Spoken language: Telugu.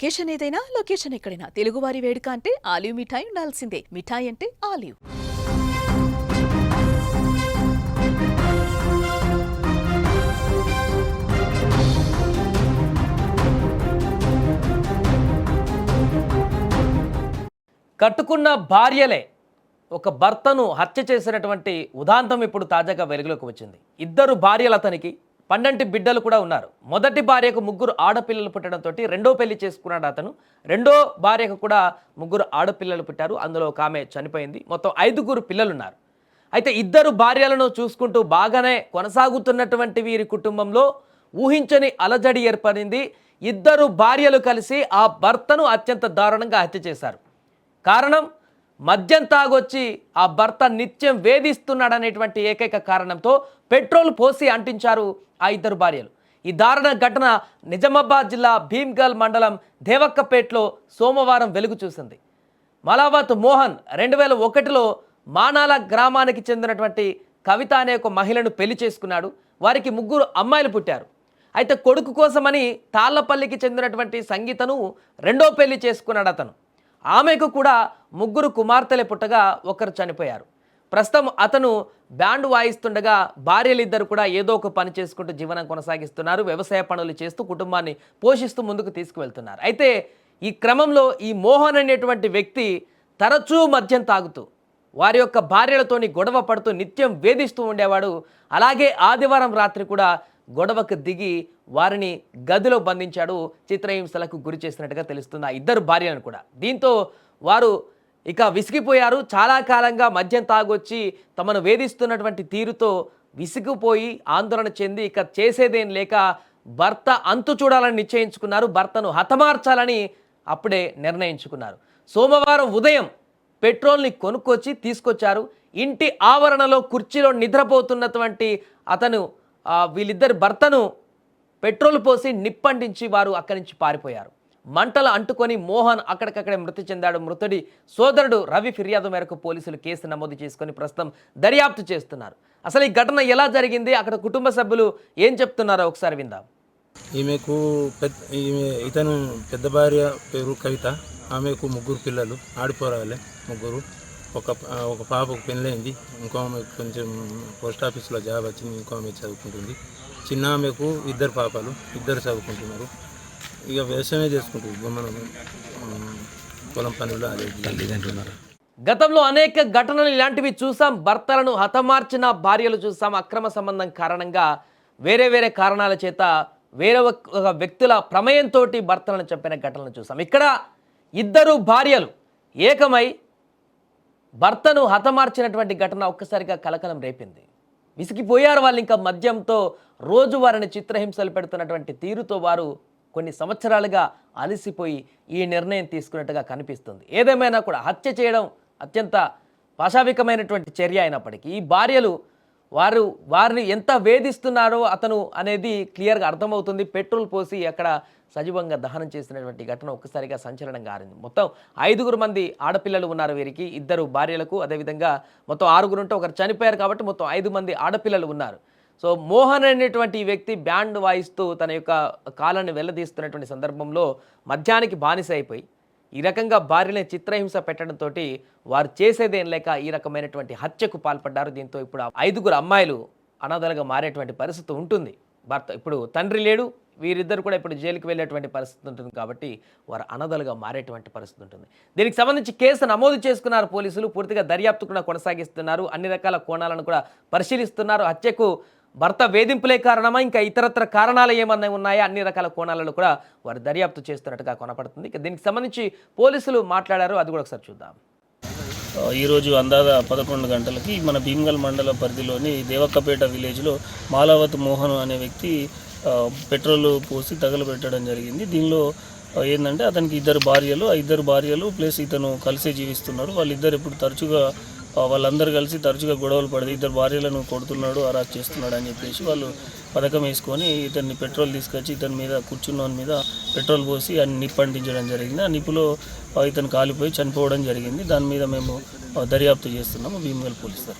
అకేషన్ ఏదైనా లొకేషన్ ఎక్కడైనా తెలుగువారి వేడుక అంటే ఆలివ్ మిఠాయి ఉండాల్సిందే. మిఠాయి అంటే ఆలివ్. కట్టుకున్న భార్యలే ఒక భర్తను హత్య చేసినటువంటి ఉదాంతం ఇప్పుడు తాజాగా వెలుగులోకి వచ్చింది. ఇద్దరు భార్యలు అతనికి 12 బిడ్డలు కూడా ఉన్నారు. మొదటి భార్యకు 3 ఆడపిల్లలు పుట్టడంతో రెండో పెళ్లి చేసుకున్నాడు అతను. రెండో భార్యకు కూడా 3 ఆడపిల్లలు పుట్టారు. అందులో ఒక ఆమె చనిపోయింది. మొత్తం 5 పిల్లలున్నారు. అయితే ఇద్దరు భార్యలను చూసుకుంటూ బాగానే కొనసాగుతున్నటువంటి వీరి కుటుంబంలో ఊహించని అలజడి ఏర్పడింది. ఇద్దరు భార్యలు కలిసి ఆ భర్తను అత్యంత దారుణంగా హత్య చేశారు. కారణం మద్యం తాగొచ్చి ఆ భర్త నిత్యం వేధిస్తున్నాడనేటువంటి ఏకైక కారణంతో పెట్రోల్ పోసి అంటించారు ఆ ఇద్దరు భార్యలు. ఈ దారుణ ఘటన నిజామాబాద్ జిల్లా భీమ్గల్ మండలం దేవక్కపేటలో సోమవారం వెలుగు చూసింది. మలావత్ మోహన్ 2001లో మానాల గ్రామానికి చెందినటువంటి కవిత అనే ఒక మహిళను పెళ్లి చేసుకున్నాడు. వారికి 3 అమ్మాయిలు పుట్టారు. అయితే కొడుకు కోసమని తాళ్లపల్లికి చెందినటువంటి సంగీతను రెండో పెళ్లి చేసుకున్నాడు అతను. ఆమెకు కూడా 3 కుమార్తెలే పుట్టగా ఒకరు చనిపోయారు. ప్రస్తుతం అతను బ్యాండ్ వాయిస్తుండగా భార్యలిద్దరు కూడా ఏదో ఒక పని చేసుకుంటూ జీవనం కొనసాగిస్తున్నారు. వ్యవసాయ పనులు చేస్తూ కుటుంబాన్ని పోషిస్తూ ముందుకు తీసుకువెళ్తున్నారు. అయితే ఈ క్రమంలో ఈ మోహన్ అనేటువంటి వ్యక్తి తరచూ మద్యం తాగుతూ వారి యొక్క భార్యలతోని గొడవ పడుతూ నిత్యం వేధిస్తూ ఉండేవాడు. అలాగే ఆదివారం రాత్రి కూడా గొడవకు దిగి వారిని గదిలో బంధించాడు. చిత్రహింసలకు గురి చేసినట్టుగా తెలుస్తుంది ఆ ఇద్దరు భార్యలను కూడా. దీంతో వారు ఇక విసిగిపోయారు. చాలా కాలంగా మద్యం తాగొచ్చి తమను వేధిస్తున్నటువంటి తీరుతో విసిగిపోయి ఆందోళన చెంది ఇక చేసేదేం లేక భర్త అంతు చూడాలని నిశ్చయించుకున్నారు. భర్తను హతమార్చాలని అప్పుడే నిర్ణయించుకున్నారు. సోమవారం ఉదయం పెట్రోల్ని కొనుక్కొచ్చి తీసుకొచ్చారు. ఇంటి ఆవరణలో కుర్చీలో నిద్రపోతున్నటువంటి అతను వీళ్ళిద్దరి భర్తను పెట్రోల్ పోసి నిప్పంటించి వారు అక్కడి నుంచి పారిపోయారు. మంటలు అంటుకొని మోహన్ అక్కడికక్కడే మృతి చెందాడు. మృతుడి సోదరుడు రవి ఫిర్యాదు మేరకు పోలీసులు కేసు నమోదు చేసుకొని ప్రస్తుతం దర్యాప్తు చేస్తున్నారు. అసలు ఈ ఘటన ఎలా జరిగింది, అక్కడ కుటుంబ సభ్యులు ఏం చెప్తున్నారో ఒకసారి విందాం. ఇతను పెద్ద భార్య పేరు కవిత. ఆమెకు 3 పిల్లలు, ఆడిపోరాలే 3. ఒక పాపకు పెళ్ళైంది. ఇంకో ఆమెకు కొంచెం పోస్ట్ ఆఫీస్లో జాబ్ వచ్చింది. ఇంకో ఆమె చదువుకుంటుంది. చిన్న ఆమెకు 2 పాపలు, 2 చదువుకుంటున్నారు. ఇక వ్యవసాయమే చేసుకుంటుంది. మనం పొలం పనులు అదే. గతంలో అనేక ఘటనలు ఇలాంటివి చూసాం. భర్తలను హతమార్చిన భార్యలు చూసాం. అక్రమ సంబంధం కారణంగా వేరే కారణాల చేత వేరే వ్యక్తుల ప్రమేయంతో భర్తలను చంపిన ఘటనలు చూసాం. ఇక్కడ ఇద్దరు భార్యలు ఏకమై భర్తను హతమార్చినటువంటి ఘటన ఒక్కసారిగా కలకలం రేపింది. విసిగిపోయారు వాళ్ళు. ఇంకా మద్యంతో రోజు వారిని చిత్రహింసలు పెడుతున్నటువంటి తీరుతో వారు కొన్ని సంవత్సరాలుగా అలసిపోయి ఈ నిర్ణయం తీసుకున్నట్టుగా కనిపిస్తుంది. ఏదేమైనా కూడా హత్య చేయడం అత్యంత పాశావికమైనటువంటి చర్య అయినప్పటికీ ఈ భార్యలు వారిని ఎంత వేధిస్తున్నారో అతను అనేది క్లియర్గా అర్థమవుతుంది. పెట్రోల్ పోసి అక్కడ సజీవంగా దహనం చేసినటువంటి ఘటన ఒక్కసారిగా సంచలనంగా ఆరింది. మొత్తం 5 మంది ఆడపిల్లలు ఉన్నారు వీరికి, 2 భార్యలకు. అదేవిధంగా మొత్తం 6 ఉంటే ఒకరు చనిపోయారు కాబట్టి మొత్తం 5 మంది ఆడపిల్లలు ఉన్నారు. సో మోహన్ అనేటువంటి ఈ వ్యక్తి బ్యాండ్ వాయిస్తూ తన యొక్క కాలాన్ని వెళ్ళదీస్తున్నటువంటి సందర్భంలో మద్యానికి బానిస అయిపోయి ఈ రకంగా భార్యని చిత్రహింస పెట్టడంతో వారు చేసేదేం లేక ఈ రకమైనటువంటి హత్యకు పాల్పడ్డారు. దీంతో ఇప్పుడు 5 అమ్మాయిలు అనాథలుగా మారేటువంటి పరిస్థితి ఉంటుంది. భర్త ఇప్పుడు తండ్రి లేడు, వీరిద్దరు కూడా ఇప్పుడు జైలుకి వెళ్ళేటువంటి పరిస్థితి ఉంటుంది కాబట్టి వారు అనాథలుగా మారేటువంటి పరిస్థితి ఉంటుంది. దీనికి సంబంధించి కేసు నమోదు చేసుకున్నారు పోలీసులు. పూర్తిగా దర్యాప్తు కూడా కొనసాగిస్తున్నారు. అన్ని రకాల కోణాలను కూడా పరిశీలిస్తున్నారు. హత్యకు భర్త వేధింపులే కారణమా, ఇంకా ఇతరత్ర కారణాలు ఏమన్నా ఉన్నాయా, అన్ని రకాల కోణాలను కూడా వారు దర్యాప్తు చేస్తున్నట్టుగా కనపడుతుంది. ఇక దీనికి సంబంధించి పోలీసులు మాట్లాడారు, అది కూడా ఒకసారి చూద్దాం. ఈరోజు అందాద 11 గంటలకి మన భీమ్గల్ మండల పరిధిలోని దేవక్కపేట విలేజ్లో మాలావత్ మోహన్ అనే వ్యక్తి పెట్రోల్ పోసి తగలబెట్టడం జరిగింది. దీనిలో ఏంటంటే అతనికి 2 భార్యలు, 2 భార్యలు ప్లస్ ఇతను కలిసే జీవిస్తున్నారు. వాళ్ళిద్దరు ఇప్పుడు తరచుగా వాళ్ళందరూ కలిసి తరచుగా గొడవలు పడి 2 భార్యలను కొడుతున్నాడు, అరెస్ట్ చేస్తున్నాడు అని చెప్పేసి వాళ్ళు పథకం వేసుకొని ఇతన్ని పెట్రోల్ తీసుకొచ్చి ఇతని మీద కూర్చున్నోని మీద పెట్రోల్ పోసి అని నిప్పంటించడం జరిగింది. ఆ నిప్పులో ఇతను కాలిపోయి చనిపోవడం జరిగింది. దాని మీద మేము దర్యాప్తు చేస్తున్నాము భీమ్గల్ పోలీసు.